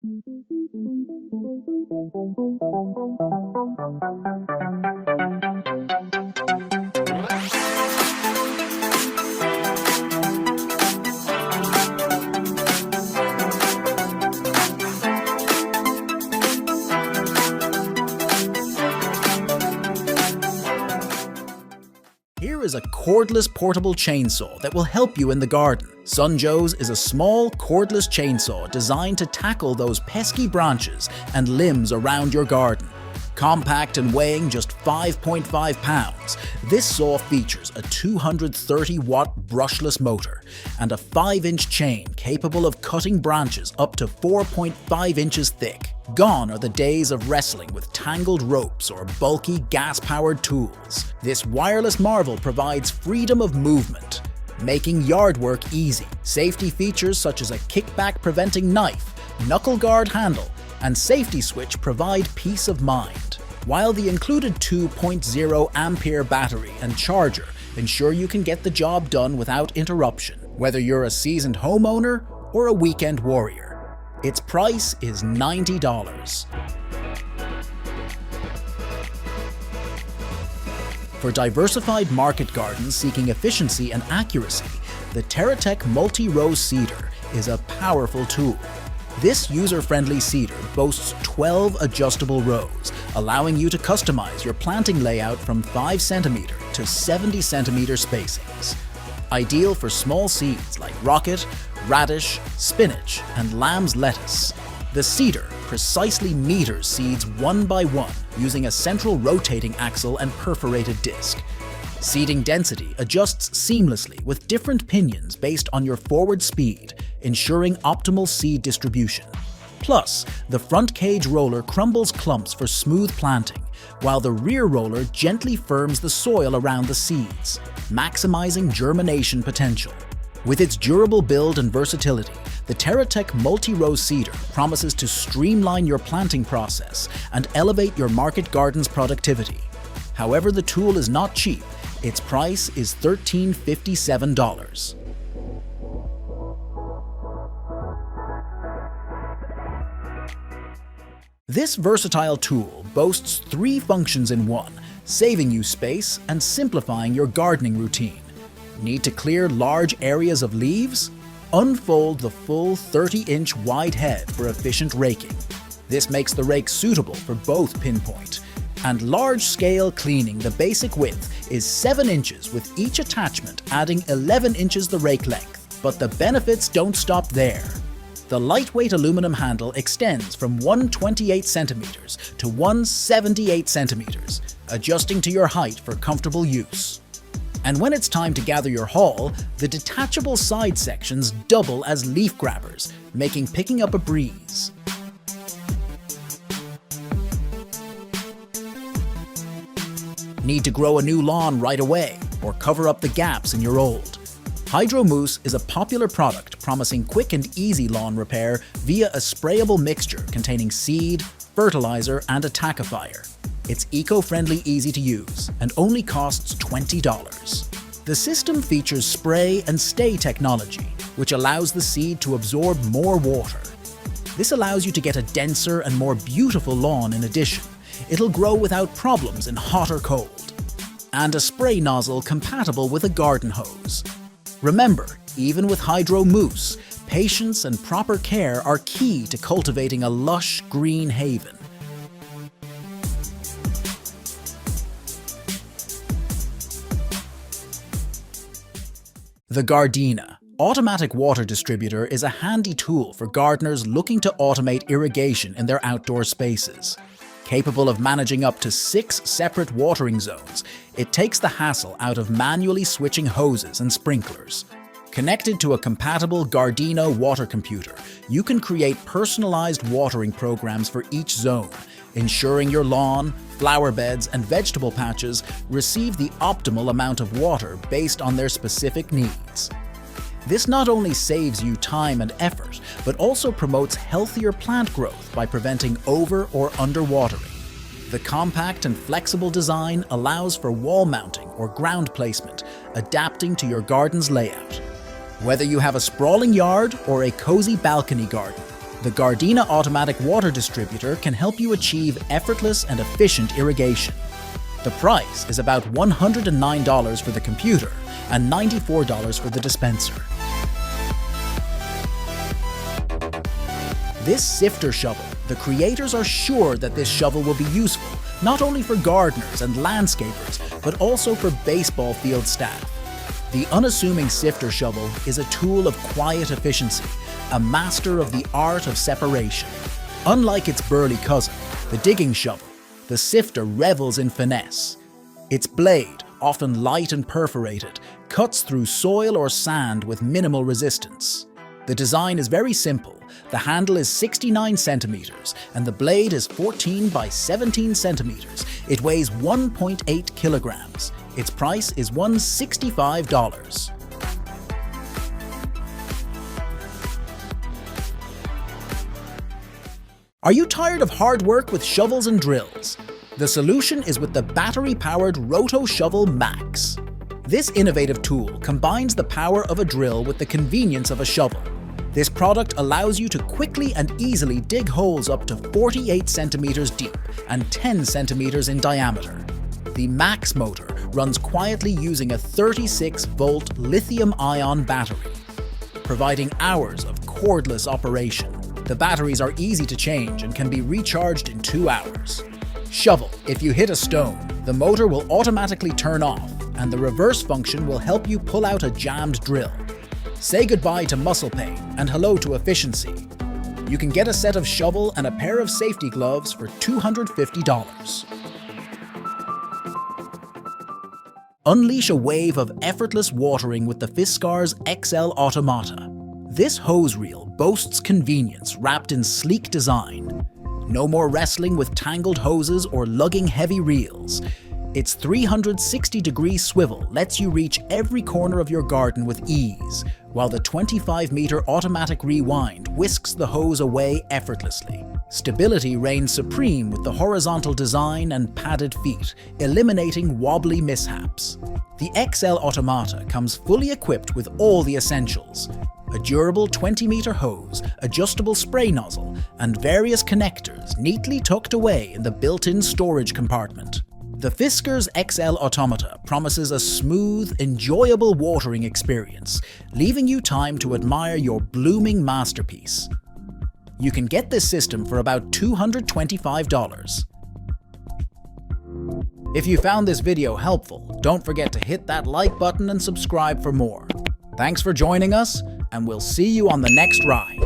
Here is a cordless portable chainsaw that will help you in the garden. Sun Joe's is a small cordless chainsaw designed to tackle those pesky branches and limbs around your garden. Compact and weighing just 5.5 pounds, this saw features a 230-watt brushless motor and a 5-inch chain capable of cutting branches up to 4.5 inches thick. Gone are the days of wrestling with tangled ropes or bulky gas-powered tools. This wireless marvel provides freedom of movement, making yard work easy. Safety features such as a kickback-preventing knife, knuckle guard handle, and safety switch provide peace of mind, while the included 2.0 ampere battery and charger ensure you can get the job done without interruption, whether you're a seasoned homeowner or a weekend warrior. Its price is $90. For diversified market gardens seeking efficiency and accuracy, the Terrateck Multi-row seeder is a powerful tool. This user-friendly seeder boasts 12 adjustable rows, allowing you to customize your planting layout from 5 cm to 70 cm spacings. Ideal for small seeds like rocket, radish, spinach, and lamb's lettuce. The seeder precisely meters seeds one by one using a central rotating axle and perforated disc. Seeding density adjusts seamlessly with different pinions based on your forward speed, ensuring optimal seed distribution. Plus, the front cage roller crumbles clumps for smooth planting, while the rear roller gently firms the soil around the seeds, maximizing germination potential. With its durable build and versatility, the Terrateck Multi-row seeder promises to streamline your planting process and elevate your market garden's productivity. However, the tool is not cheap. Its price is $1357. This versatile tool boasts 3 functions in one, saving you space and simplifying your gardening routine. Need to clear large areas of leaves? Unfold the full 30-inch wide head for efficient raking. This makes the rake suitable for both pinpoint and large-scale cleaning. The basic width is 7 inches, with each attachment adding 11 inches the rake length. But the benefits don't stop there. The lightweight aluminum handle extends from 128 centimeters to 178 centimeters, adjusting to your height for comfortable use. And when it's time to gather your haul, the detachable side sections double as leaf grabbers, making picking up a breeze. Need to grow a new lawn right away, or cover up the gaps in your old? Mousse is a popular product promising quick and easy lawn repair via a sprayable mixture containing seed, fertilizer, and a tackifier. It's eco-friendly, easy to use, and only costs $20. The system features spray and stay technology, which allows the seed to absorb more water. This allows you to get a denser and more beautiful lawn in addition. It'll grow without problems in hot or cold. And a spray nozzle compatible with a garden hose. Remember, even with Mousse, patience and proper care are key to cultivating a lush green haven. The GARDENA automatic water distributor is a handy tool for gardeners looking to automate irrigation in their outdoor spaces. Capable of managing up to 6 separate watering zones, it takes the hassle out of manually switching hoses and sprinklers. Connected to a compatible GARDENA water computer, you can create personalized watering programs for each zone, ensuring your lawn, flower beds, and vegetable patches receive the optimal amount of water based on their specific needs. This not only saves you time and effort, but also promotes healthier plant growth by preventing over- or underwatering. The compact and flexible design allows for wall mounting or ground placement, adapting to your garden's layout. Whether you have a sprawling yard or a cozy balcony garden, The GARDENA automatic water distributor can help you achieve effortless and efficient irrigation. The price is about $109 for the computer and $94 for the dispenser. This Sifter shovel, the creators are sure that this shovel will be useful not only for gardeners and landscapers, but also for baseball field staff. The unassuming Sifter shovel is a tool of quiet efficiency, a master of the art of separation. Unlike its burly cousin, the digging shovel, the Sifter revels in finesse. Its blade, often light and perforated, cuts through soil or sand with minimal resistance. The design is very simple. The handle is 69 centimeters and the blade is 14 by 17 centimeters. It weighs 1.8 kilograms. Its price is $165. Are you tired of hard work with shovels and drills? The solution is with the battery-powered Rotoshovel MAX. This innovative tool combines the power of a drill with the convenience of a shovel. This product allows you to quickly and easily dig holes up to 48 centimeters deep and 10 centimeters in diameter. The MAX motor runs quietly using a 36-volt lithium-ion battery, providing hours of cordless operation. The batteries are easy to change and can be recharged in 2 hours. Shovel. If you hit a stone, the motor will automatically turn off, and the reverse function will help you pull out a jammed drill. Say goodbye to muscle pain and hello to efficiency. You can get a set of shovel and a pair of safety gloves for $250. Unleash a wave of effortless watering with the Fiskars XL Automata. This hose reel boasts convenience wrapped in sleek design. No more wrestling with tangled hoses or lugging heavy reels. Its 360-degree swivel lets you reach every corner of your garden with ease, while the 25-meter automatic rewind whisks the hose away effortlessly. Stability reigns supreme with the horizontal design and padded feet, eliminating wobbly mishaps. The XL Automata comes fully equipped with all the essentials: a durable 20-meter hose, adjustable spray nozzle, and various connectors neatly tucked away in the built-in storage compartment. The Fiskars XL Automata promises a smooth, enjoyable watering experience, leaving you time to admire your blooming masterpiece. You can get this system for about $225. If you found this video helpful, don't forget to hit that like button and subscribe for more. Thanks for joining us, and we'll see you on the next ride.